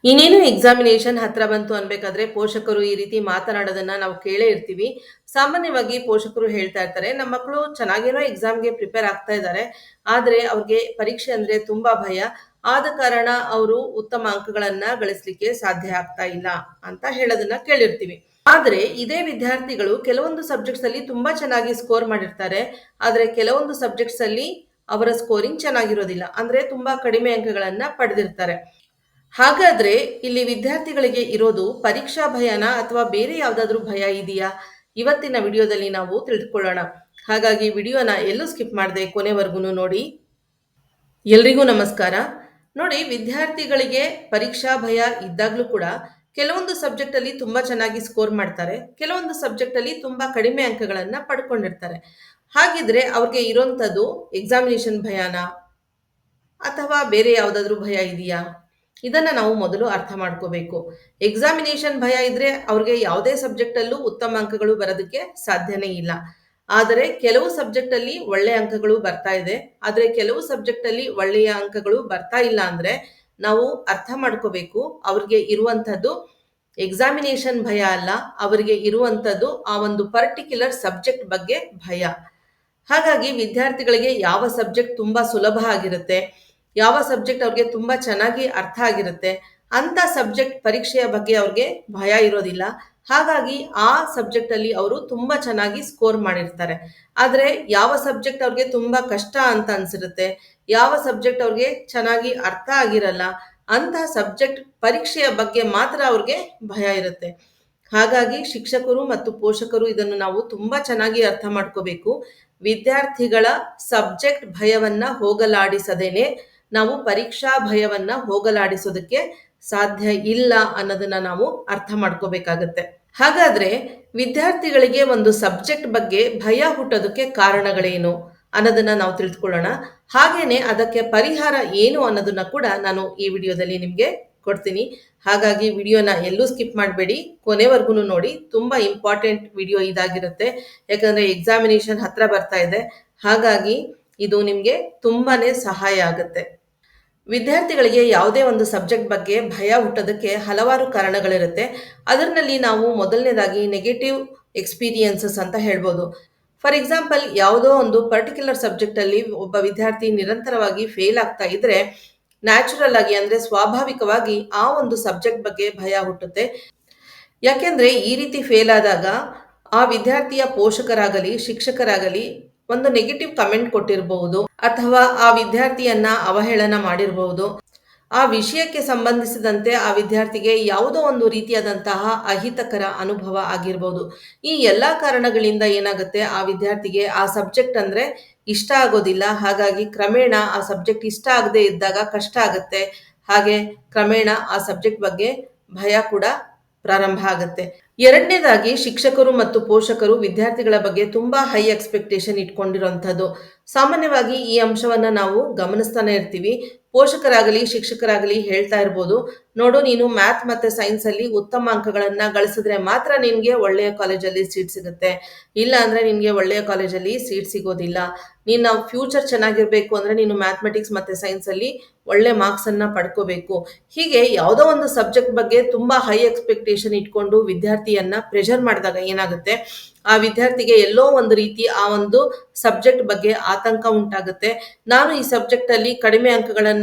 ಇನ್ನೇನು ಎಕ್ಸಾಮಿನೇಷನ್ ಹತ್ರ ಬಂತು ಅನ್ಬೇಕಾದ್ರೆ ಪೋಷಕರು ಈ ರೀತಿ ಮಾತನಾಡೋದನ್ನ ನಾವು ಕೇಳೇ ಇರ್ತೀವಿ. ಸಾಮಾನ್ಯವಾಗಿ ಪೋಷಕರು ಹೇಳ್ತಾ ಇರ್ತಾರೆ, ನಮ್ಮ ಮಕ್ಕಳು ಚೆನ್ನಾಗೇನೋ ಎಕ್ಸಾಮ್‌ಗೆ ಪ್ರಿಪೇರ್ ಆಗ್ತಾ ಇದ್ದಾರೆ. ಆದ್ರೆ ಅವ್ರಿಗೆ ಪರೀಕ್ಷೆ ಅಂದ್ರೆ ತುಂಬಾ ಭಯ. ಆದ ಕಾರಣ ಅವರು ಉತ್ತಮ ಅಂಕಗಳನ್ನ ಗಳಿಸ್ಲಿಕ್ಕೆ ಸಾಧ್ಯ ಆಗ್ತಾ ಇಲ್ಲ ಅಂತ ಹೇಳೋದನ್ನ ಕೇಳಿರ್ತೀವಿ. ಆದ್ರೆ ಇದೇ ವಿದ್ಯಾರ್ಥಿಗಳು ಕೆಲವೊಂದು ಸಬ್ಜೆಕ್ಟ್ಸ್ ಅಲ್ಲಿ ತುಂಬಾ ಚೆನ್ನಾಗಿ ಸ್ಕೋರ್ ಮಾಡಿರ್ತಾರೆ. ಆದ್ರೆ ಕೆಲವೊಂದು ಸಬ್ಜೆಕ್ಟ್ಸ್ ಅಲ್ಲಿ ಅವರ ಸ್ಕೋರಿಂಗ್ ಚೆನ್ನಾಗಿರೋದಿಲ್ಲ. ಅಂದ್ರೆ ತುಂಬಾ ಕಡಿಮೆ ಅಂಕಗಳನ್ನ ಪಡೆದಿರ್ತಾರೆ. ಹಾಗಾದ್ರೆ ಇಲ್ಲಿ ವಿದ್ಯಾರ್ಥಿಗಳಿಗೆ ಇರೋದು ಪರೀಕ್ಷಾ ಭಯನಾ ಅಥವಾ ಬೇರೆ ಯಾವ್ದಾದ್ರೂ ಭಯ ಇದೆಯಾ? ಇವತ್ತಿನ ವಿಡಿಯೋದಲ್ಲಿ ನಾವು ತಿಳಿದುಕೊಳ್ಳೋಣ. ಹಾಗಾಗಿ ವಿಡಿಯೋನ ಎಲ್ಲೂ ಸ್ಕಿಪ್ ಮಾಡದೆ ಕೊನೆವರೆಗೂನು ನೋಡಿ. ಎಲ್ರಿಗೂ ನಮಸ್ಕಾರ. ನೋಡಿ, ವಿದ್ಯಾರ್ಥಿಗಳಿಗೆ ಪರೀಕ್ಷಾ ಭಯ ಇದ್ದಾಗ್ಲೂ ಕೂಡ ಕೆಲವೊಂದು ಸಬ್ಜೆಕ್ಟ್ ಅಲ್ಲಿ ತುಂಬಾ ಚೆನ್ನಾಗಿ ಸ್ಕೋರ್ ಮಾಡ್ತಾರೆ. ಕೆಲವೊಂದು ಸಬ್ಜೆಕ್ಟ್ ಅಲ್ಲಿ ತುಂಬಾ ಕಡಿಮೆ ಅಂಕಗಳನ್ನ ಪಡ್ಕೊಂಡಿರ್ತಾರೆ. ಹಾಗಿದ್ರೆ ಅವ್ರಿಗೆ ಇರೋಂಥದ್ದು ಎಕ್ಸಾಮಿನೇಷನ್ ಭಯನಾ ಅಥವಾ ಬೇರೆ ಯಾವ್ದಾದ್ರೂ ಭಯ ಇದೆಯಾ? ಇದನ್ನ ನಾವು ಮೊದಲು ಅರ್ಥ ಮಾಡ್ಕೋಬೇಕು. ಎಕ್ಸಾಮಿನೇಷನ್ ಭಯ ಇದ್ರೆ ಅವ್ರಿಗೆ ಯಾವುದೇ ಸಬ್ಜೆಕ್ಟ್ ಅಲ್ಲೂ ಉತ್ತಮ ಅಂಕಗಳು ಬರೋದಕ್ಕೆ ಸಾಧ್ಯನೇ ಇಲ್ಲ. ಆದರೆ ಕೆಲವು ಸಬ್ಜೆಕ್ಟ್ ಅಲ್ಲಿ ಒಳ್ಳೆ ಅಂಕಗಳು ಬರ್ತಾ ಇದೆ. ಆದ್ರೆ ಕೆಲವು ಸಬ್ಜೆಕ್ಟ್ ಅಲ್ಲಿ ಒಳ್ಳೆಯ ಅಂಕಗಳು ಬರ್ತಾ ಇಲ್ಲ ಅಂದ್ರೆ ನಾವು ಅರ್ಥ ಮಾಡ್ಕೋಬೇಕು, ಅವ್ರಿಗೆ ಇರುವಂತದ್ದು ಎಕ್ಸಾಮಿನೇಷನ್ ಭಯ ಅಲ್ಲ, ಅವರಿಗೆ ಇರುವಂತದ್ದು ಆ ಒಂದು ಪರ್ಟಿಕ್ಯುಲರ್ ಸಬ್ಜೆಕ್ಟ್ ಬಗ್ಗೆ ಭಯ. ಹಾಗಾಗಿ ವಿದ್ಯಾರ್ಥಿಗಳಿಗೆ ಯಾವ ಸಬ್ಜೆಕ್ಟ್ ತುಂಬಾ ಸುಲಭ ಆಗಿರುತ್ತೆ, ಯಾವ ಸಬ್ಜೆಕ್ಟ್ ಅವ್ರಿಗೆ ತುಂಬಾ ಚೆನ್ನಾಗಿ ಅರ್ಥ ಆಗಿರುತ್ತೆ, ಅಂತ ಸಬ್ಜೆಕ್ಟ್ ಪರೀಕ್ಷೆಯ ಬಗ್ಗೆ ಅವ್ರಿಗೆ ಭಯ ಇರೋದಿಲ್ಲ. ಹಾಗಾಗಿ ಆ ಸಬ್ಜೆಕ್ಟ್ ಅಲ್ಲಿ ಅವರು ತುಂಬಾ ಚೆನ್ನಾಗಿ ಸ್ಕೋರ್ ಮಾಡಿರ್ತಾರೆ. ಆದ್ರೆ ಯಾವ ಸಬ್ಜೆಕ್ಟ್ ಅವ್ರಿಗೆ ತುಂಬಾ ಕಷ್ಟ ಅಂತ ಅನ್ಸಿರುತ್ತೆ, ಯಾವ ಸಬ್ಜೆಕ್ಟ್ ಅವ್ರಿಗೆ ಚೆನ್ನಾಗಿ ಅರ್ಥ ಆಗಿರಲ್ಲ, ಅಂತಹ ಸಬ್ಜೆಕ್ಟ್ ಪರೀಕ್ಷೆಯ ಬಗ್ಗೆ ಮಾತ್ರ ಅವ್ರಿಗೆ ಭಯ ಇರುತ್ತೆ. ಹಾಗಾಗಿ ಶಿಕ್ಷಕರು ಮತ್ತು ಪೋಷಕರು ಇದನ್ನು ನಾವು ತುಂಬಾ ಚೆನ್ನಾಗಿ ಅರ್ಥ ಮಾಡ್ಕೋಬೇಕು. ವಿದ್ಯಾರ್ಥಿಗಳ ಸಬ್ಜೆಕ್ಟ್ ಭಯವನ್ನ ಹೋಗಲಾಡಿಸದೇನೆ ನಾವು ಪರೀಕ್ಷಾ ಭಯವನ್ನ ಹೋಗಲಾಡಿಸೋದಕ್ಕೆ ಸಾಧ್ಯ ಇಲ್ಲ ಅನ್ನೋದನ್ನ ನಾವು ಅರ್ಥ ಮಾಡ್ಕೋಬೇಕಾಗತ್ತೆ. ಹಾಗಾದ್ರೆ ವಿದ್ಯಾರ್ಥಿಗಳಿಗೆ ಒಂದು ಸಬ್ಜೆಕ್ಟ್ ಬಗ್ಗೆ ಭಯ ಹುಟ್ಟೋದಕ್ಕೆ ಕಾರಣಗಳೇನು ಅನ್ನೋದನ್ನ ನಾವು ತಿಳಿದುಕೊಳ್ಳೋಣ. ಹಾಗೇನೆ ಅದಕ್ಕೆ ಪರಿಹಾರ ಏನು ಅನ್ನೋದನ್ನ ಕೂಡ ನಾನು ಈ ವಿಡಿಯೋದಲ್ಲಿ ನಿಮ್ಗೆ ಕೊಡ್ತೀನಿ. ಹಾಗಾಗಿ ವಿಡಿಯೋನ ಎಲ್ಲೂ ಸ್ಕಿಪ್ ಮಾಡಬೇಡಿ, ಕೊನೆವರೆಗೂ ನೋಡಿ. ತುಂಬಾ ಇಂಪಾರ್ಟೆಂಟ್ ವಿಡಿಯೋ ಇದಾಗಿರುತ್ತೆ. ಯಾಕಂದ್ರೆ ಎಕ್ಸಾಮಿನೇಷನ್ ಹತ್ರ ಬರ್ತಾ ಇದೆ. ಹಾಗಾಗಿ ಇದು ನಿಮ್ಗೆ ತುಂಬಾನೇ ಸಹಾಯ ಆಗುತ್ತೆ. ವಿದ್ಯಾರ್ಥಿಗಳಿಗೆ ಯಾವುದೇ ಒಂದು ಸಬ್ಜೆಕ್ಟ್ ಬಗ್ಗೆ ಭಯ ಹುಟ್ಟೋದಕ್ಕೆ ಹಲವಾರು ಕಾರಣಗಳಿರುತ್ತೆ. ಅದರಲ್ಲಿ ನಾವು ಮೊದಲನೇದಾಗಿ ನೆಗೆಟಿವ್ ಎಕ್ಸ್ಪೀರಿಯನ್ಸಸ್ ಅಂತ ಹೇಳ್ಬೋದು. ಫಾರ್ ಎಕ್ಸಾಂಪಲ್, ಯಾವುದೋ ಒಂದು ಪರ್ಟಿಕ್ಯುಲರ್ ಸಬ್ಜೆಕ್ಟ್ ಅಲ್ಲಿ ಒಬ್ಬ ವಿದ್ಯಾರ್ಥಿ ನಿರಂತರವಾಗಿ ಫೇಲ್ ಆಗ್ತಾ ಇದ್ರೆ ನ್ಯಾಚುರಲ್ ಆಗಿ ಅಂದ್ರೆ ಸ್ವಾಭಾವಿಕವಾಗಿ ಆ ಒಂದು ಸಬ್ಜೆಕ್ಟ್ ಬಗ್ಗೆ ಭಯ ಹುಟ್ಟುತ್ತೆ. ಯಾಕೆಂದ್ರೆ ಈ ರೀತಿ ಫೇಲ್ ಆದಾಗ ಆ ವಿದ್ಯಾರ್ಥಿಯ ಪೋಷಕರಾಗಲಿ ಶಿಕ್ಷಕರಾಗಲಿ ಒಂದು ನೆಗೆಟಿವ್ ಕಮೆಂಟ್ ಕೊಟ್ಟಿರಬಹುದು, ಅಥವಾ ಆ ವಿದ್ಯಾರ್ಥಿಯನ್ನ ಅವಹೇಳನ ಮಾಡಿರಬಹುದು. ಆ ವಿಷಯಕ್ಕೆ ಸಂಬಂಧಿಸಿದಂತೆ ಆ ವಿದ್ಯಾರ್ಥಿಗೆ ಯಾವುದೋ ಒಂದು ರೀತಿಯಾದಂತಹ ಅಹಿತಕರ ಅನುಭವ ಆಗಿರ್ಬೋದು. ಈ ಎಲ್ಲಾ ಕಾರಣಗಳಿಂದ ಏನಾಗುತ್ತೆ, ಆ ವಿದ್ಯಾರ್ಥಿಗೆ ಆ ಸಬ್ಜೆಕ್ಟ್ ಅಂದ್ರೆ ಇಷ್ಟ ಆಗೋದಿಲ್ಲ. ಹಾಗಾಗಿ ಕ್ರಮೇಣ ಆ ಸಬ್ಜೆಕ್ಟ್ ಇಷ್ಟ ಆಗದೆ ಇದ್ದಾಗ ಕಷ್ಟ ಆಗುತ್ತೆ. ಹಾಗೆ ಕ್ರಮೇಣ ಆ ಸಬ್ಜೆಕ್ಟ್ ಬಗ್ಗೆ ಭಯ ಕೂಡ ಪ್ರಾರಂಭ ಆಗುತ್ತೆ. ಎರಡನೇದಾಗಿ, ಶಿಕ್ಷಕರು ಮತ್ತು ಪೋಷಕರು ವಿದ್ಯಾರ್ಥಿಗಳ ಬಗ್ಗೆ ತುಂಬಾ ಹೈ ಎಕ್ಸ್ಪೆಕ್ಟೇಷನ್ ಇಟ್ಕೊಂಡಿರುವಂತದ್ದು. ಸಾಮಾನ್ಯವಾಗಿ ಈ ಅಂಶವನ್ನ ನಾವು ಗಮನಿಸ್ತಾನೆ ಇರ್ತೀವಿ. ಪೋಷಕರಾಗಲಿ ಶಿಕ್ಷಕರಾಗಲಿ ಹೇಳ್ತಾ ಇರ್ಬೋದು, ನೋಡು, ನೀನು ಮ್ಯಾಥ್ ಮತ್ತೆ ಸೈನ್ಸ್ ಅಲ್ಲಿ ಉತ್ತಮ ಅಂಕಗಳನ್ನ ಗಳಿಸಿದ್ರೆ ಮಾತ್ರ ನಿನ್ಗೆ ಒಳ್ಳೆಯ ಕಾಲೇಜಲ್ಲಿ ಸೀಟ್ ಸಿಗುತ್ತೆ, ಇಲ್ಲ ಅಂದ್ರೆ ನಿನ್ಗೆ ಒಳ್ಳೆಯ ಕಾಲೇಜಲ್ಲಿ ಸೀಟ್ ಸಿಗೋದಿಲ್ಲ. ನೀನು ಫ್ಯೂಚರ್ ಚೆನ್ನಾಗಿರ್ಬೇಕು ಅಂದ್ರೆ ನೀನು ಮ್ಯಾಥಮೆಟಿಕ್ಸ್ ಮತ್ತೆ ಸೈನ್ಸ್ ಅಲ್ಲಿ ಒಳ್ಳೆ ಮಾರ್ಕ್ಸ್ ಅನ್ನ ಪಡ್ಕೋಬೇಕು. ಹೀಗೆ ಯಾವುದೋ ಒಂದು ಸಬ್ಜೆಕ್ಟ್ ಬಗ್ಗೆ ತುಂಬಾ ಹೈ ಎಕ್ಸ್ಪೆಕ್ಟೇಷನ್ ಇಟ್ಕೊಂಡು ವಿದ್ಯಾರ್ಥಿಯನ್ನ ಪ್ರೆಷರ್ ಮಾಡಿದಾಗ ಏನಾಗುತ್ತೆ, ಆ ವಿದ್ಯಾರ್ಥಿಗೆ ಎಲ್ಲೋ ಒಂದು ರೀತಿ ಆ ಒಂದು ಸಬ್ಜೆಕ್ಟ್ ಬಗ್ಗೆ ಆತಂಕ ಉಂಟಾಗುತ್ತೆ. ನಾನು ಈ ಸಬ್ಜೆಕ್ಟ್ ಅಲ್ಲಿ ಕಡಿಮೆ ಅಂಕಗಳನ್ನ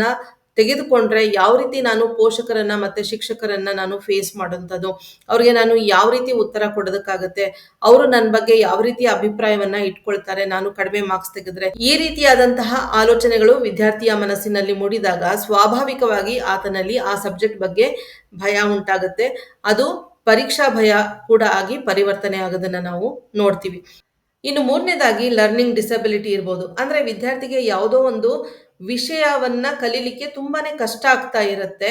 ತೆಗೆದುಕೊಂಡ್ರೆ ಯಾವ ರೀತಿ ನಾನು ಪೋಷಕರನ್ನ ಮತ್ತೆ ಶಿಕ್ಷಕರನ್ನ ನಾನು ಫೇಸ್ ಮಾಡುವಂಥದ್ದು, ಅವ್ರಿಗೆ ನಾನು ಯಾವ ರೀತಿ ಉತ್ತರ ಕೊಡೋದಕ್ಕಾಗತ್ತೆ, ಅವರು ನನ್ನ ಬಗ್ಗೆ ಯಾವ ರೀತಿ ಅಭಿಪ್ರಾಯವನ್ನ ಇಟ್ಕೊಳ್ತಾರೆ ನಾನು ಕಡಿಮೆ ಮಾರ್ಕ್ಸ್ ತೆಗೆದ್ರೆ. ಈ ರೀತಿಯಾದಂತಹ ಆಲೋಚನೆಗಳು ವಿದ್ಯಾರ್ಥಿಯ ಮನಸ್ಸಿನಲ್ಲಿ ಮೂಡಿದಾಗ ಸ್ವಾಭಾವಿಕವಾಗಿ ಆತನಲ್ಲಿ ಆ ಸಬ್ಜೆಕ್ಟ್ ಬಗ್ಗೆ ಭಯ ಉಂಟಾಗುತ್ತೆ. ಅದು ಪರೀಕ್ಷಾ ಭಯ ಕೂಡ ಆಗಿ ಪರಿವರ್ತನೆ ಆಗೋದನ್ನ ನಾವು ನೋಡ್ತೀವಿ. ಇನ್ನು ಮೂರನೇದಾಗಿ, ಲರ್ನಿಂಗ್ ಡಿಸಬಿಲಿಟಿ ಇರ್ಬೋದು. ಅಂದ್ರೆ ವಿದ್ಯಾರ್ಥಿಗೆ ಯಾವುದೋ ಒಂದು ವಿಷಯವನ್ನ ಕಲೀಲಿಕ್ಕೆ ತುಂಬಾನೇ ಕಷ್ಟ ಆಗ್ತಾ ಇರುತ್ತೆ.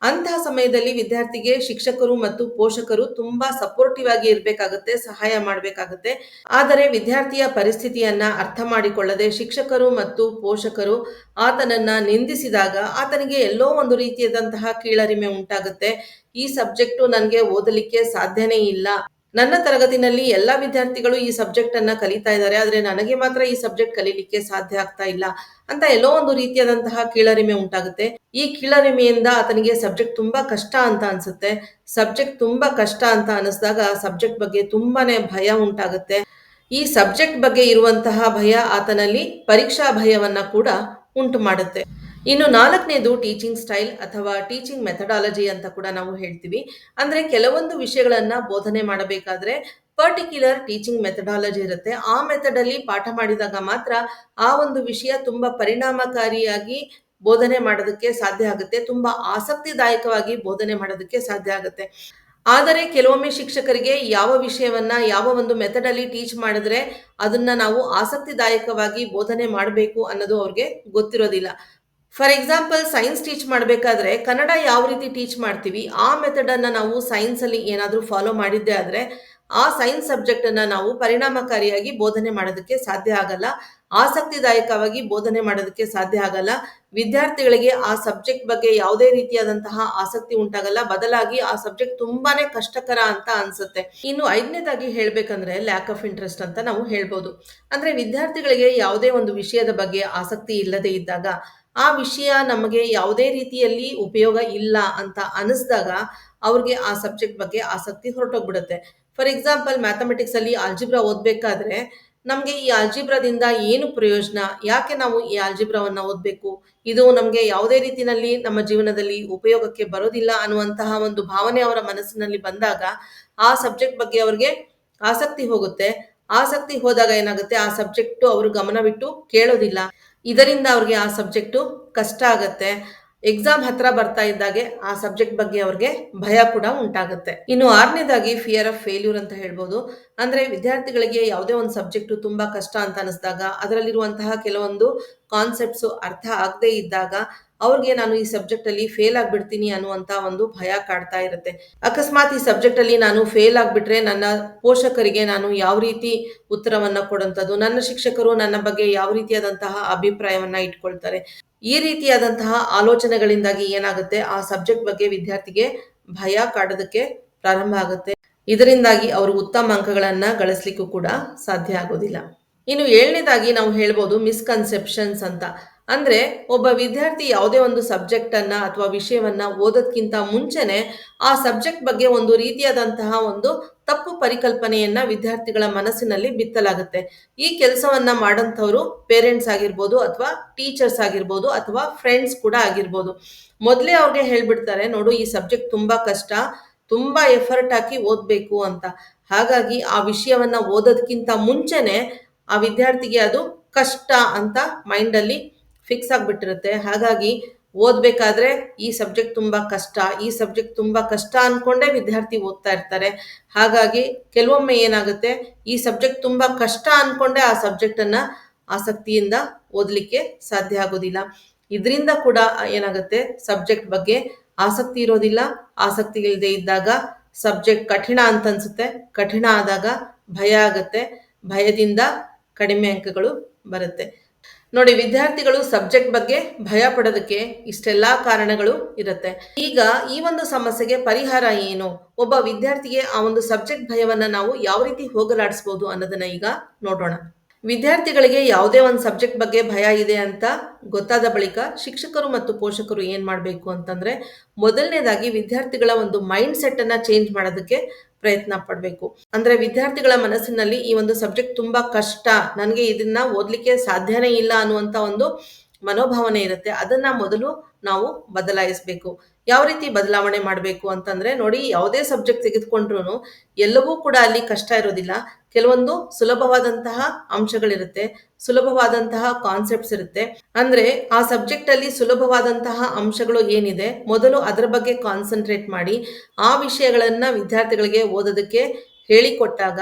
ಅಂತಹ ಸಮಯದಲ್ಲಿ ವಿದ್ಯಾರ್ಥಿಗೆ ಶಿಕ್ಷಕರು ಮತ್ತು ಪೋಷಕರು ತುಂಬಾ ಸಪೋರ್ಟಿವ್ ಆಗಿ ಇರ್ಬೇಕಾಗುತ್ತೆ, ಸಹಾಯ ಮಾಡ್ಬೇಕಾಗುತ್ತೆ. ಆದರೆ ವಿದ್ಯಾರ್ಥಿಯ ಪರಿಸ್ಥಿತಿಯನ್ನ ಅರ್ಥ ಮಾಡಿಕೊಳ್ಳದೆ ಶಿಕ್ಷಕರು ಮತ್ತು ಪೋಷಕರು ಆತನನ್ನ ನಿಂದಿಸಿದಾಗ ಆತನಿಗೆ ಎಲ್ಲೋ ಒಂದು ರೀತಿಯಾದಂತಹ ಕೀಳರಿಮೆ ಉಂಟಾಗುತ್ತೆ. ಈ ಸಬ್ಜೆಕ್ಟು ನನಗೆ ಓದಲಿಕ್ಕೆ ಸಾಧ್ಯನೇ ಇಲ್ಲ, ನನ್ನ ತರಗತಿನಲ್ಲಿ ಎಲ್ಲ ವಿದ್ಯಾರ್ಥಿಗಳು ಈ ಸಬ್ಜೆಕ್ಟ್ ಅನ್ನ ಕಲಿತಾ ಇದ್ದಾರೆ. ಆದ್ರೆ ನನಗೆ ಮಾತ್ರ ಈ ಸಬ್ಜೆಕ್ಟ್ ಕಲೀಲಿಕ್ಕೆ ಸಾಧ್ಯ ಆಗ್ತಾ ಇಲ್ಲ ಅಂತ ಎಲ್ಲೋ ಒಂದು ರೀತಿಯಾದಂತಹ ಕೀಳರಿಮೆ ಉಂಟಾಗುತ್ತೆ. ಈ ಕೀಳರಿಮೆಯಿಂದ ಆತನಿಗೆ ಸಬ್ಜೆಕ್ಟ್ ತುಂಬಾ ಕಷ್ಟ ಅಂತ ಅನ್ಸುತ್ತೆ. ಸಬ್ಜೆಕ್ಟ್ ತುಂಬಾ ಕಷ್ಟ ಅಂತ ಅನಿಸಿದಾಗ ಸಬ್ಜೆಕ್ಟ್ ಬಗ್ಗೆ ತುಂಬಾನೇ ಭಯ ಉಂಟಾಗುತ್ತೆ. ಈ ಸಬ್ಜೆಕ್ಟ್ ಬಗ್ಗೆ ಇರುವಂತಹ ಭಯ ಆತನಲ್ಲಿ ಪರೀಕ್ಷಾ ಭಯವನ್ನ ಕೂಡ ಉಂಟು ಮಾಡುತ್ತೆ. ಇನ್ನು 4ನೇದು ಟೀಚಿಂಗ್ ಸ್ಟೈಲ್ ಅಥವಾ ಟೀಚಿಂಗ್ ಮೆಥಡಾಲಜಿ ಅಂತ ಕೂಡ ನಾವು ಹೇಳ್ತೀವಿ. ಅಂದ್ರೆ ಕೆಲವೊಂದು ವಿಷಯಗಳನ್ನ ಬೋಧನೆ ಮಾಡಬೇಕಾದ್ರೆ ಪರ್ಟಿಕ್ಯುಲರ್ ಟೀಚಿಂಗ್ ಮೆಥಡಾಲಜಿ ಇರುತ್ತೆ. ಆ ಮೆಥಡ್ ಅಲ್ಲಿ ಪಾಠ ಮಾಡಿದಾಗ ಮಾತ್ರ ಆ ಒಂದು ವಿಷಯ ತುಂಬಾ ಪರಿಣಾಮಕಾರಿಯಾಗಿ ಬೋಧನೆ ಮಾಡೋದಕ್ಕೆ ಸಾಧ್ಯ ಆಗುತ್ತೆ. ತುಂಬಾ ಆಸಕ್ತಿದಾಯಕವಾಗಿ ಬೋಧನೆ ಮಾಡೋದಕ್ಕೆ ಸಾಧ್ಯ ಆಗುತ್ತೆ. ಆದರೆ ಕೆಲವೊಮ್ಮೆ ಶಿಕ್ಷಕರಿಗೆ ಯಾವ ವಿಷಯವನ್ನ ಯಾವ ಒಂದು ಮೆಥಡ್ ಅಲ್ಲಿ ಟೀಚ್ ಮಾಡಿದ್ರೆ ಅದನ್ನ ನಾವು ಆಸಕ್ತಿದಾಯಕವಾಗಿ ಬೋಧನೆ ಮಾಡಬೇಕು ಅನ್ನೋದು ಅವ್ರಿಗೆ ಗೊತ್ತಿರೋದಿಲ್ಲ. ಫಾರ್ ಎಕ್ಸಾಂಪಲ್ ಸೈನ್ಸ್ ಟೀಚ್ ಮಾಡಬೇಕಾದ್ರೆ ಕನ್ನಡ ಯಾವ ರೀತಿ ಟೀಚ್ ಮಾಡ್ತೀವಿ ಆ ಮೆಥಡ್ ಅನ್ನ ನಾವು ಸೈನ್ಸ್ ಅಲ್ಲಿ ಏನಾದರೂ ಫಾಲೋ ಮಾಡಿದ್ದೆ ಆದ್ರೆ ಆ ಸೈನ್ಸ್ ಸಬ್ಜೆಕ್ಟ್ ಅನ್ನ ನಾವು ಪರಿಣಾಮಕಾರಿಯಾಗಿ ಬೋಧನೆ ಮಾಡೋದಕ್ಕೆ ಸಾಧ್ಯ ಆಗಲ್ಲ. ಆಸಕ್ತಿದಾಯಕವಾಗಿ ಬೋಧನೆ ಮಾಡೋದಕ್ಕೆ ಸಾಧ್ಯ ಆಗಲ್ಲ. ವಿದ್ಯಾರ್ಥಿಗಳಿಗೆ ಆ ಸಬ್ಜೆಕ್ಟ್ ಬಗ್ಗೆ ಯಾವುದೇ ರೀತಿಯಾದಂತಹ ಆಸಕ್ತಿ ಉಂಟಾಗಲ್ಲ. ಬದಲಾಗಿ ಆ ಸಬ್ಜೆಕ್ಟ್ ತುಂಬಾನೇ ಕಷ್ಟಕರ ಅಂತ ಅನ್ಸುತ್ತೆ. ಇನ್ನು 5ನೇದಾಗಿ ಹೇಳ್ಬೇಕಂದ್ರೆ ಲ್ಯಾಕ್ ಆಫ್ ಇಂಟ್ರೆಸ್ಟ್ ಅಂತ ನಾವು ಹೇಳ್ಬೋದು. ಅಂದ್ರೆ ವಿದ್ಯಾರ್ಥಿಗಳಿಗೆ ಯಾವುದೇ ಒಂದು ವಿಷಯದ ಬಗ್ಗೆ ಆಸಕ್ತಿ ಇಲ್ಲದೆ ಇದ್ದಾಗ ಆ ವಿಷಯ ನಮಗೆ ಯಾವುದೇ ರೀತಿಯಲ್ಲಿ ಉಪಯೋಗ ಇಲ್ಲ ಅಂತ ಅನಿಸಿದಾಗ ಅವ್ರಿಗೆ ಆ ಸಬ್ಜೆಕ್ಟ್ ಬಗ್ಗೆ ಆಸಕ್ತಿ ಹೊರಟೋಗ್ಬಿಡುತ್ತೆ. ಫಾರ್ ಎಕ್ಸಾಂಪಲ್ ಮ್ಯಾಥಮೆಟಿಕ್ಸ್ ಅಲ್ಲಿ ಆಲ್ಜಿಬ್ರಾ ಓದ್ಬೇಕಾದ್ರೆ ನಮಗೆ ಈ ಆಲ್ಜಿಬ್ರಾದಿಂದ ಏನು ಪ್ರಯೋಜನ, ಯಾಕೆ ನಾವು ಈ ಆಲ್ಜಿಬ್ರಾವನ್ನ ಓದಬೇಕು, ಇದು ನಮಗೆ ಯಾವುದೇ ರೀತಿಯಲ್ಲಿ ನಮ್ಮ ಜೀವನದಲ್ಲಿ ಉಪಯೋಗಕ್ಕೆ ಬರೋದಿಲ್ಲ ಅನ್ನುವಂತಹ ಒಂದು ಭಾವನೆ ಅವರ ಮನಸ್ಸಿನಲ್ಲಿ ಬಂದಾಗ ಆ ಸಬ್ಜೆಕ್ಟ್ ಬಗ್ಗೆ ಅವ್ರಿಗೆ ಆಸಕ್ತಿ ಹೋಗುತ್ತೆ. ಆಸಕ್ತಿ ಹೋದಾಗ ಏನಾಗುತ್ತೆ, ಆ ಸಬ್ಜೆಕ್ಟ್ ಅವರು ಗಮನವಿಟ್ಟು ಕೇಳೋದಿಲ್ಲ. ಇದರಿಂದ ಅವ್ರಿಗೆ ಆ ಸಬ್ಜೆಕ್ಟು ಕಷ್ಟ ಆಗತ್ತೆ. ಎಕ್ಸಾಮ್ ಹತ್ರ ಬರ್ತಾ ಇದ್ದಾಗೆ ಆ ಸಬ್ಜೆಕ್ಟ್ ಬಗ್ಗೆ ಅವ್ರಿಗೆ ಭಯ ಕೂಡ ಉಂಟಾಗುತ್ತೆ. ಇನ್ನು 6ನೇದಾಗಿ ಫಿಯರ್ ಆಫ್ ಫೇಲ್ಯೂರ್ ಅಂತ ಹೇಳ್ಬೋದು. ಅಂದ್ರೆ ವಿದ್ಯಾರ್ಥಿಗಳಿಗೆ ಯಾವುದೇ ಒಂದು ಸಬ್ಜೆಕ್ಟ್ ತುಂಬಾ ಕಷ್ಟ ಅಂತ ಅನಿಸಿದಾಗ ಅದರಲ್ಲಿರುವಂತಹ ಕೆಲವೊಂದು ಕಾನ್ಸೆಪ್ಟ್ಸ್ ಅರ್ಥ ಆಗದೆ ಇದ್ದಾಗ ಅವ್ರಿಗೆ ನಾನು ಈ ಸಬ್ಜೆಕ್ಟ್ ಅಲ್ಲಿ ಫೇಲ್ ಆಗ್ಬಿಡ್ತೀನಿ ಅನ್ನುವಂತ ಒಂದು ಭಯ ಕಾಡ್ತಾ ಇರುತ್ತೆ. ಅಕಸ್ಮಾತ್ ಈ ಸಬ್ಜೆಕ್ಟ್ ಅಲ್ಲಿ ನಾನು ಫೇಲ್ ಆಗ್ಬಿಟ್ರೆ ನನ್ನ ಪೋಷಕರಿಗೆ ನಾನು ಯಾವ ರೀತಿ ಉತ್ತರವನ್ನ ಕೊಡುವಂಥದ್ದು, ನನ್ನ ಶಿಕ್ಷಕರು ನನ್ನ ಬಗ್ಗೆ ಯಾವ ರೀತಿಯಾದಂತಹ ಅಭಿಪ್ರಾಯವನ್ನ ಇಟ್ಕೊಳ್ತಾರೆ, ಈ ರೀತಿಯಾದಂತಹ ಆಲೋಚನೆಗಳಿಂದಾಗಿ ಏನಾಗುತ್ತೆ, ಆ ಸಬ್ಜೆಕ್ಟ್ ಬಗ್ಗೆ ವಿದ್ಯಾರ್ಥಿಗೆ ಭಯ ಕಾಡೋದಕ್ಕೆ ಪ್ರಾರಂಭ ಆಗುತ್ತೆ. ಇದರಿಂದಾಗಿ ಅವರು ಉತ್ತಮ ಅಂಕಗಳನ್ನ ಗಳಿಸ್ಲಿಕ್ಕೂ ಕೂಡ ಸಾಧ್ಯ ಆಗೋದಿಲ್ಲ. ಇನ್ನು 7ನೇದಾಗಿ ನಾವು ಹೇಳ್ಬೋದು ಮಿಸ್ಕನ್ಸೆಪ್ಷನ್ಸ್ ಅಂತ. ಅಂದ್ರೆ ಒಬ್ಬ ವಿದ್ಯಾರ್ಥಿ ಯಾವುದೇ ಒಂದು ಸಬ್ಜೆಕ್ಟ್ ಅನ್ನ ಅಥವಾ ವಿಷಯವನ್ನ ಓದೋದ್ಕಿಂತ ಮುಂಚೆನೆ ಆ ಸಬ್ಜೆಕ್ಟ್ ಬಗ್ಗೆ ಒಂದು ರೀತಿಯಾದಂತಹ ಒಂದು ತಪ್ಪು ಪರಿಕಲ್ಪನೆಯನ್ನ ವಿದ್ಯಾರ್ಥಿಗಳ ಮನಸ್ಸಿನಲ್ಲಿ ಬಿತ್ತಲಾಗುತ್ತೆ. ಈ ಕೆಲಸವನ್ನ ಮಾಡಂಥವ್ರು ಪೇರೆಂಟ್ಸ್ ಆಗಿರ್ಬೋದು ಅಥವಾ ಟೀಚರ್ಸ್ ಆಗಿರ್ಬೋದು ಅಥವಾ ಫ್ರೆಂಡ್ಸ್ ಕೂಡ ಆಗಿರ್ಬೋದು. ಮೊದಲೇ ಅವ್ರಿಗೆ ಹೇಳ್ಬಿಡ್ತಾರೆ, ನೋಡು ಈ ಸಬ್ಜೆಕ್ಟ್ ತುಂಬಾ ಕಷ್ಟ, ತುಂಬಾ ಎಫರ್ಟ್ ಹಾಕಿ ಓದ್ಬೇಕು ಅಂತ. ಹಾಗಾಗಿ ಆ ವಿಷಯವನ್ನ ಓದೋದಕ್ಕಿಂತ ಮುಂಚೆನೆ ಆ ವಿದ್ಯಾರ್ಥಿಗೆ ಅದು ಕಷ್ಟ ಅಂತ ಮೈಂಡಲ್ಲಿ ಫಿಕ್ಸ್ ಆಗಿಬಿಟ್ಟಿರುತ್ತೆ. ಹಾಗಾಗಿ ಓದಬೇಕಾದ್ರೆ ಈ ಸಬ್ಜೆಕ್ಟ್ ತುಂಬಾ ಕಷ್ಟ, ಈ ಸಬ್ಜೆಕ್ಟ್ ತುಂಬಾ ಕಷ್ಟ ಅನ್ಕೊಂಡೇ ವಿದ್ಯಾರ್ಥಿ ಓದ್ತಾ ಇರ್ತಾರೆ. ಹಾಗಾಗಿ ಕೆಲವೊಮ್ಮೆ ಏನಾಗುತ್ತೆ, ಈ ಸಬ್ಜೆಕ್ಟ್ ತುಂಬಾ ಕಷ್ಟ ಅನ್ಕೊಂಡೇ ಆ ಸಬ್ಜೆಕ್ಟ್ ಅನ್ನ ಆಸಕ್ತಿಯಿಂದ ಓದಲಿಕ್ಕೆ ಸಾಧ್ಯ ಆಗೋದಿಲ್ಲ. ಇದರಿಂದ ಕೂಡ ಏನಾಗುತ್ತೆ, ಸಬ್ಜೆಕ್ಟ್ ಬಗ್ಗೆ ಆಸಕ್ತಿ ಇರೋದಿಲ್ಲ. ಆಸಕ್ತಿ ಇಲ್ಲದೆ ಇದ್ದಾಗ ಸಬ್ಜೆಕ್ಟ್ ಕಠಿಣ ಅಂತ ಅನ್ಸುತ್ತೆ. ಕಠಿಣ ಆದಾಗ ಭಯ ಆಗತ್ತೆ. ಭಯದಿಂದ ಕಡಿಮೆ ಅಂಕಗಳು ಬರುತ್ತೆ. ನೋಡಿ, ವಿದ್ಯಾರ್ಥಿಗಳು ಸಬ್ಜೆಕ್ಟ್ ಬಗ್ಗೆ ಭಯ ಪಡೋದಕ್ಕೆ ಇಷ್ಟೆಲ್ಲಾ ಕಾರಣಗಳು ಇರುತ್ತೆ. ಈಗ ಈ ಒಂದು ಸಮಸ್ಯೆಗೆ ಪರಿಹಾರ ಏನು, ಒಬ್ಬ ವಿದ್ಯಾರ್ಥಿಗೆ ಆ ಒಂದು ಸಬ್ಜೆಕ್ಟ್ ಭಯವನ್ನ ನಾವು ಯಾವ ರೀತಿ ಹೋಗಲಾಡಿಸಬಹುದು ಅನ್ನೋದನ್ನ ಈಗ ನೋಡೋಣ. ವಿದ್ಯಾರ್ಥಿಗಳಿಗೆ ಯಾವುದೇ ಒಂದು ಸಬ್ಜೆಕ್ಟ್ ಬಗ್ಗೆ ಭಯ ಇದೆ ಅಂತ ಗೊತ್ತಾದ ಬಳಿಕ ಶಿಕ್ಷಕರು ಮತ್ತು ಪೋಷಕರು ಏನ್ ಮಾಡಬೇಕು ಅಂತಂದ್ರೆ, ಮೊದಲನೇದಾಗಿ ವಿದ್ಯಾರ್ಥಿಗಳ ಒಂದು ಮೈಂಡ್ ಸೆಟ್ ಅನ್ನ ಚೇಂಜ್ ಮಾಡೋದಕ್ಕೆ ಪ್ರಯತ್ನ ಪಡಬೇಕು. ಅಂದ್ರೆ ವಿದ್ಯಾರ್ಥಿಗಳ ಮನಸ್ಸಿನಲ್ಲಿ ಈ ಒಂದು ಸಬ್ಜೆಕ್ಟ್ ತುಂಬಾ ಕಷ್ಟ, ನನಗೆ ಇದನ್ನ ಓದ್ಲಿಕ್ಕೆ ಸಾಧ್ಯನೇ ಇಲ್ಲ ಅನ್ನುವಂತ ಒಂದು ಮನೋಭಾವನೆ ಇರುತ್ತೆ. ಅದನ್ನ ಮೊದಲು ನಾವು ಬದಲಾಯಿಸಬೇಕು. ಯಾವ ರೀತಿ ಬದಲಾವಣೆ ಮಾಡಬೇಕು ಅಂತಂದ್ರೆ, ನೋಡಿ, ಯಾವುದೇ ಸಬ್ಜೆಕ್ಟ್ ತೆಗೆದುಕೊಂಡ್ರು ಎಲ್ಲವೂ ಕೂಡ ಅಲ್ಲಿ ಕಷ್ಟ ಇರೋದಿಲ್ಲ. ಕೆಲವೊಂದು ಸುಲಭವಾದಂತಹ ಅಂಶಗಳಿರುತ್ತೆ, ಸುಲಭವಾದಂತಹ ಕಾನ್ಸೆಪ್ಟ್ಸ್ ಇರುತ್ತೆ. ಅಂದ್ರೆ ಆ ಸಬ್ಜೆಕ್ಟ್ ಅಲ್ಲಿ ಸುಲಭವಾದಂತಹ ಅಂಶಗಳು ಏನಿದೆ, ಮೊದಲು ಅದರ ಬಗ್ಗೆ ಕಾನ್ಸಂಟ್ರೇಟ್ ಮಾಡಿ ಆ ವಿಷಯಗಳನ್ನ ವಿದ್ಯಾರ್ಥಿಗಳಿಗೆ ಓದೋದಕ್ಕೆ ಹೇಳಿಕೊಟ್ಟಾಗ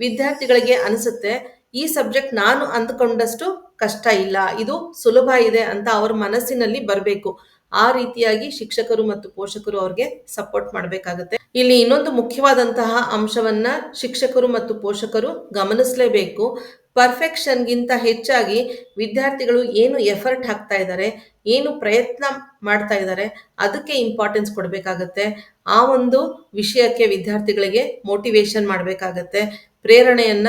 ವಿದ್ಯಾರ್ಥಿಗಳಿಗೆ ಅನಿಸುತ್ತೆ, ಈ ಸಬ್ಜೆಕ್ಟ್ ನಾನು ಅಂದ್ಕೊಂಡಷ್ಟು ಕಷ್ಟ ಇಲ್ಲ, ಇದು ಸುಲಭ ಇದೆ ಅಂತ ಅವ್ರ ಮನಸ್ಸಿನಲ್ಲಿ ಬರಬೇಕು. ಆ ರೀತಿಯಾಗಿ ಶಿಕ್ಷಕರು ಮತ್ತು ಪೋಷಕರು ಅವ್ರಿಗೆ ಸಪೋರ್ಟ್ ಮಾಡಬೇಕಾಗುತ್ತೆ. ಇಲ್ಲಿ ಇನ್ನೊಂದು ಮುಖ್ಯವಾದಂತಹ ಅಂಶವನ್ನ ಶಿಕ್ಷಕರು ಮತ್ತು ಪೋಷಕರು ಗಮನಿಸಲೇಬೇಕು. ಪರ್ಫೆಕ್ಷನ್‌ಗಿಂತ ಹೆಚ್ಚಾಗಿ ವಿದ್ಯಾರ್ಥಿಗಳು ಏನು ಎಫರ್ಟ್ ಹಾಕ್ತಾ ಇದ್ದಾರೆ, ಏನು ಪ್ರಯತ್ನ ಮಾಡ್ತಾ ಇದ್ದಾರೆ, ಅದಕ್ಕೆ ಇಂಪಾರ್ಟೆನ್ಸ್ ಕೊಡಬೇಕಾಗತ್ತೆ. ಆ ಒಂದು ವಿಷಯಕ್ಕೆ ವಿದ್ಯಾರ್ಥಿಗಳಿಗೆ ಮೋಟಿವೇಶನ್ ಮಾಡಬೇಕಾಗತ್ತೆ. ಪ್ರೇರಣೆಯನ್ನ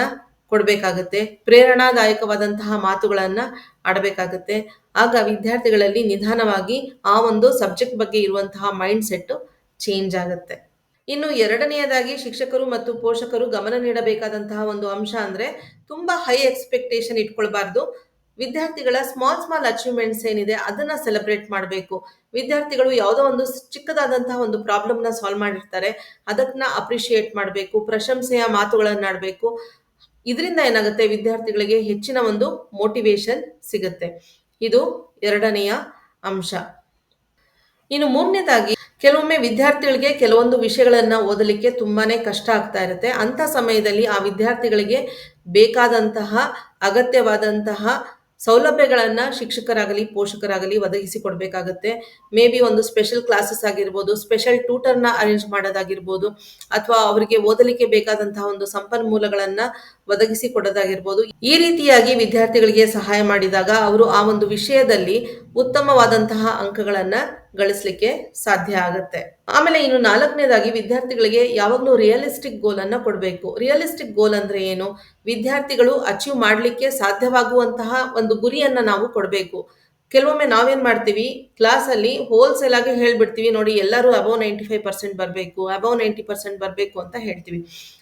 ಕೊಡಬೇಕಾಗತ್ತೆ. ಪ್ರೇರಣಾದಾಯಕವಾದಂತಹ ಮಾತುಗಳನ್ನ ಆಡಬೇಕಾಗತ್ತೆ. ಆಗ ವಿದ್ಯಾರ್ಥಿಗಳಲ್ಲಿ ನಿಧಾನವಾಗಿ ಆ ಒಂದು ಸಬ್ಜೆಕ್ಟ್ ಬಗ್ಗೆ ಇರುವಂತಹ ಮೈಂಡ್ ಸೆಟ್ ಚೇಂಜ್ ಆಗತ್ತೆ. ಇನ್ನು ಎರಡನೆಯದಾಗಿ ಶಿಕ್ಷಕರು ಮತ್ತು ಪೋಷಕರು ಗಮನ ನೀಡಬೇಕಾದಂತಹ ಒಂದು ಅಂಶ ಅಂದ್ರೆ ತುಂಬಾ ಹೈ ಎಕ್ಸ್ಪೆಕ್ಟೇಷನ್ ಇಟ್ಕೊಳ್ಬಾರ್ದು. ವಿದ್ಯಾರ್ಥಿಗಳ ಸ್ಮಾಲ್ ಅಚೀವ್ಮೆಂಟ್ಸ್ ಏನಿದೆ ಅದನ್ನ ಸೆಲೆಬ್ರೇಟ್ ಮಾಡಬೇಕು. ವಿದ್ಯಾರ್ಥಿಗಳು ಯಾವುದೋ ಒಂದು ಚಿಕ್ಕದಾದಂತಹ ಒಂದು ಪ್ರಾಬ್ಲಮ್ನ ಸಾಲ್ವ್ ಮಾಡಿರ್ತಾರೆ, ಅದನ್ನ ಅಪ್ರಿಶಿಯೇಟ್ ಮಾಡಬೇಕು, ಪ್ರಶಂಸೆಯ ಮಾತುಗಳನ್ನಾಡಬೇಕು. ಇದರಿಂದ ಏನಾಗುತ್ತೆ, ವಿದ್ಯಾರ್ಥಿಗಳಿಗೆ ಹೆಚ್ಚಿನ ಒಂದು ಮೋಟಿವೇಶನ್ ಸಿಗುತ್ತೆ. ಇದು ಎರಡನೆಯ ಅಂಶ. ಇನ್ನು ಮೂರನೇದಾಗಿ ಕೆಲವೊಮ್ಮೆ ವಿದ್ಯಾರ್ಥಿಗಳಿಗೆ ಕೆಲವೊಂದು ವಿಷಯಗಳನ್ನ ಓದಲಿಕ್ಕೆ ತುಂಬಾನೇ ಕಷ್ಟ ಆಗ್ತಾ ಇರುತ್ತೆ. ಅಂತ ಸಮಯದಲ್ಲಿ ಆ ವಿದ್ಯಾರ್ಥಿಗಳಿಗೆ ಬೇಕಾದಂತಹ ಅಗತ್ಯವಾದಂತಹ ಸೌಲಭ್ಯಗಳನ್ನ ಶಿಕ್ಷಕರಾಗಲಿ ಪೋಷಕರಾಗಲಿ ಒದಗಿಸಿಕೊಡ್ಬೇಕಾಗತ್ತೆ. ಮೇ ಬಿ ಒಂದು ಸ್ಪೆಷಲ್ ಕ್ಲಾಸಸ್ ಆಗಿರ್ಬೋದು, ಸ್ಪೆಷಲ್ ಟ್ಯೂಟರ್ನ ಅರೇಂಜ್ ಮಾಡೋದಾಗಿರ್ಬೋದು, ಅಥವಾ ಅವರಿಗೆ ಓದಲಿಕ್ಕೆ ಬೇಕಾದಂತಹ ಒಂದು ಸಂಪನ್ಮೂಲಗಳನ್ನ ಒದಗಿಸಿಕೊಡೋದಾಗಿರ್ಬೋದು. ಈ ರೀತಿಯಾಗಿ ವಿದ್ಯಾರ್ಥಿಗಳಿಗೆ ಸಹಾಯ ಮಾಡಿದಾಗ ಅವರು ಆ ಒಂದು ವಿಷಯದಲ್ಲಿ ಉತ್ತಮವಾದಂತಹ ಅಂಕಗಳನ್ನ ಗಳಿಸ್ಲಿಕ್ಕೆ ಸಾಧ್ಯ ಆಗುತ್ತೆ. ಆಮೇಲೆ ಇನ್ನು ನಾಲ್ಕನೇದಾಗಿ ವಿದ್ಯಾರ್ಥಿಗಳಿಗೆ ಯಾವಾಗಲೂ ರಿಯಲಿಸ್ಟಿಕ್ ಗೋಲ್ ಅನ್ನ ಕೊಡಬೇಕು. ರಿಯಲಿಸ್ಟಿಕ್ ಗೋಲ್ ಅಂದ್ರೆ ಏನು? ವಿದ್ಯಾರ್ಥಿಗಳು ಅಚೀವ್ ಮಾಡ್ಲಿಕ್ಕೆ ಸಾಧ್ಯವಾಗುವಂತಹ ಒಂದು ಗುರಿಯನ್ನ ನಾವು ಕೊಡಬೇಕು. ಕೆಲವೊಮ್ಮೆ ನಾವೇನ್ ಮಾಡ್ತೀವಿ, ಕ್ಲಾಸ್ ಅಲ್ಲಿ ಹೋಲ್ಸೇಲ್ ಆಗಿ ಹೇಳ್ಬಿಡ್ತೀವಿ, ನೋಡಿ ಎಲ್ಲರೂ ಅಬೌವ್ 95% ಬರಬೇಕು, ಅಬೌವ್ 90% ಬರಬೇಕು ಅಂತ ಹೇಳ್ತೀವಿ.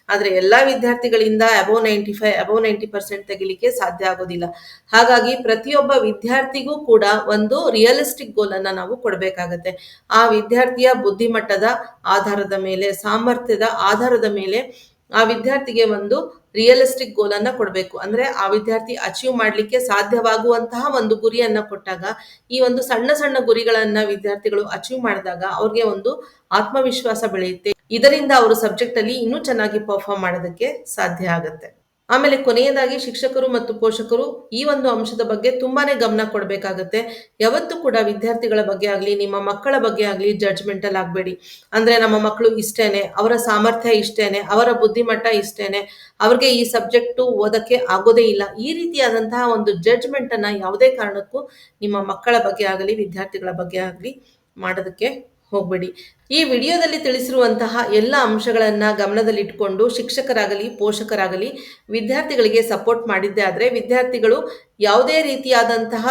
ಆದ್ರೆ ಎಲ್ಲಾ ವಿದ್ಯಾರ್ಥಿಗಳಿಂದ ಅಬೌವ್ 95 ಅಬೌವ್ 90% ತೆಗಿಲಿಕ್ಕೆ ಸಾಧ್ಯ ಆಗೋದಿಲ್ಲ. ಹಾಗಾಗಿ ಪ್ರತಿಯೊಬ್ಬ ವಿದ್ಯಾರ್ಥಿಗೂ ಕೂಡ ಒಂದು ರಿಯಲಿಸ್ಟಿಕ್ ಗೋಲ್ ಅನ್ನ ನಾವು ಕೊಡಬೇಕಾಗತ್ತೆ. ಆ ವಿದ್ಯಾರ್ಥಿಯ ಬುದ್ಧಿಮಟ್ಟದ ಆಧಾರದ ಮೇಲೆ, ಸಾಮರ್ಥ್ಯದ ಆಧಾರದ ಮೇಲೆ ಆ ವಿದ್ಯಾರ್ಥಿಗೆ ಒಂದು ರಿಯಲಿಸ್ಟಿಕ್ ಗೋಲ್ ಅನ್ನ ಕೊಡಬೇಕು. ಅಂದ್ರೆ ಆ ವಿದ್ಯಾರ್ಥಿ ಅಚೀವ್ ಮಾಡ್ಲಿಕ್ಕೆ ಸಾಧ್ಯವಾಗುವಂತಹ ಒಂದು ಗುರಿಯನ್ನ ಕೊಟ್ಟಾಗ, ಈ ಒಂದು ಸಣ್ಣ ಸಣ್ಣ ಗುರಿಗಳನ್ನ ವಿದ್ಯಾರ್ಥಿಗಳು ಅಚೀವ್ ಮಾಡಿದಾಗ ಅವ್ರಿಗೆ ಒಂದು ಆತ್ಮವಿಶ್ವಾಸ ಬೆಳೆಯುತ್ತೆ. ಇದರಿಂದ ಅವರು ಸಬ್ಜೆಕ್ಟ್ ಅಲ್ಲಿ ಇನ್ನೂ ಚೆನ್ನಾಗಿ ಪರ್ಫಾರ್ಮ್ ಮಾಡೋದಕ್ಕೆ ಸಾಧ್ಯ ಆಗುತ್ತೆ. ಆಮೇಲೆ ಕೊನೆಯದಾಗಿ ಶಿಕ್ಷಕರು ಮತ್ತು ಪೋಷಕರು ಈ ಒಂದು ಅಂಶದ ಬಗ್ಗೆ ತುಂಬಾನೇ ಗಮನ ಕೊಡಬೇಕಾಗತ್ತೆ. ಯಾವತ್ತೂ ಕೂಡ ವಿದ್ಯಾರ್ಥಿಗಳ ಬಗ್ಗೆ ಆಗ್ಲಿ, ನಿಮ್ಮ ಮಕ್ಕಳ ಬಗ್ಗೆ ಆಗ್ಲಿ ಜಡ್ಜ್ಮೆಂಟಲ್ ಆಗಬೇಡಿ. ಅಂದ್ರೆ ನಮ್ಮ ಮಕ್ಕಳು ಇಷ್ಟೇನೆ, ಅವರ ಸಾಮರ್ಥ್ಯ ಇಷ್ಟೇನೆ, ಅವರ ಬುದ್ಧಿಮಟ್ಟ ಇಷ್ಟೇನೆ, ಅವ್ರಿಗೆ ಈ ಸಬ್ಜೆಕ್ಟು ಓದಕ್ಕೆ ಆಗೋದೇ ಇಲ್ಲ, ಈ ರೀತಿಯಾದಂತಹ ಒಂದು ಜಡ್ಜ್ಮೆಂಟ್ ಅನ್ನ ಯಾವುದೇ ಕಾರಣಕ್ಕೂ ನಿಮ್ಮ ಮಕ್ಕಳ ಬಗ್ಗೆ ಆಗಲಿ ವಿದ್ಯಾರ್ಥಿಗಳ ಬಗ್ಗೆ ಆಗಲಿ ಮಾಡೋದಕ್ಕೆ ಹೋಗ್ಬೇಡಿ. ಈ ವಿಡಿಯೋದಲ್ಲಿ ತಿಳಿಸಿರುವಂತಹ ಎಲ್ಲ ಅಂಶಗಳನ್ನ ಗಮನದಲ್ಲಿಟ್ಟುಕೊಂಡು ಶಿಕ್ಷಕರಾಗಲಿ ಪೋಷಕರಾಗಲಿ ವಿದ್ಯಾರ್ಥಿಗಳಿಗೆ ಸಪೋರ್ಟ್ ಮಾಡಿದ್ದೇ ಆದ್ರೆ ವಿದ್ಯಾರ್ಥಿಗಳು ಯಾವುದೇ ರೀತಿಯಾದಂತಹ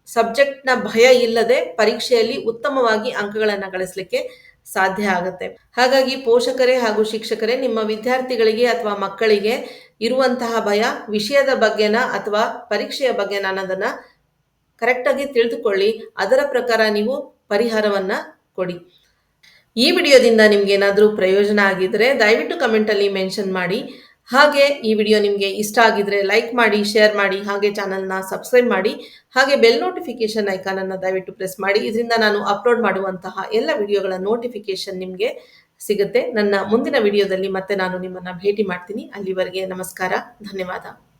ಸಬ್ಜೆಕ್ಟ್ನ ಭಯ ಇಲ್ಲದೆ ಪರೀಕ್ಷೆಯಲ್ಲಿ ಉತ್ತಮವಾಗಿ ಅಂಕಗಳನ್ನು ಗಳಿಸಲಿಕ್ಕೆ ಸಾಧ್ಯ ಆಗುತ್ತೆ. ಹಾಗಾಗಿ ಪೋಷಕರೇ ಹಾಗೂ ಶಿಕ್ಷಕರೇ ನಿಮ್ಮ ವಿದ್ಯಾರ್ಥಿಗಳಿಗೆ ಅಥವಾ ಮಕ್ಕಳಿಗೆ ಇರುವಂತಹ ಭಯ ವಿಷಯದ ಬಗ್ಗೆನ ಅಥವಾ ಪರೀಕ್ಷೆಯ ಬಗ್ಗೆನ ಅನ್ನೋದನ್ನ ಕರೆಕ್ಟಾಗಿ ತಿಳಿದುಕೊಳ್ಳಿ. ಅದರ ಪ್ರಕಾರ ನೀವು ಪರಿಹಾರವನ್ನ ಕೊಡಿ. ಈ ವಿಡಿಯೋದಿಂದ ನಿಮ್ಗೆ ಏನಾದರೂ ಪ್ರಯೋಜನ ಆಗಿದ್ರೆ ದಯವಿಟ್ಟು ಕಮೆಂಟ್ ಅಲ್ಲಿ ಮೆನ್ಷನ್ ಮಾಡಿ. ಹಾಗೆ ಈ ವಿಡಿಯೋ ನಿಮಗೆ ಇಷ್ಟ ಆಗಿದ್ರೆ ಲೈಕ್ ಮಾಡಿ, ಶೇರ್ ಮಾಡಿ, ಹಾಗೆ ಚಾನಲ್ನ ಸಬ್ಸ್ಕ್ರೈಬ್ ಮಾಡಿ, ಹಾಗೆ ಬೆಲ್ ನೋಟಿಫಿಕೇಶನ್ ಐಕಾನ್ ಅನ್ನು ದಯವಿಟ್ಟು ಪ್ರೆಸ್ ಮಾಡಿ. ಇದರಿಂದ ನಾನು ಅಪ್ಲೋಡ್ ಮಾಡುವಂತಹ ಎಲ್ಲ ವಿಡಿಯೋಗಳ ನೋಟಿಫಿಕೇಶನ್ ನಿಮಗೆ ಸಿಗುತ್ತೆ. ನನ್ನ ಮುಂದಿನ ವಿಡಿಯೋದಲ್ಲಿ ಮತ್ತೆ ನಾನು ನಿಮ್ಮನ್ನ ಭೇಟಿ ಮಾಡ್ತೀನಿ. ಅಲ್ಲಿವರೆಗೆ ನಮಸ್ಕಾರ, ಧನ್ಯವಾದ.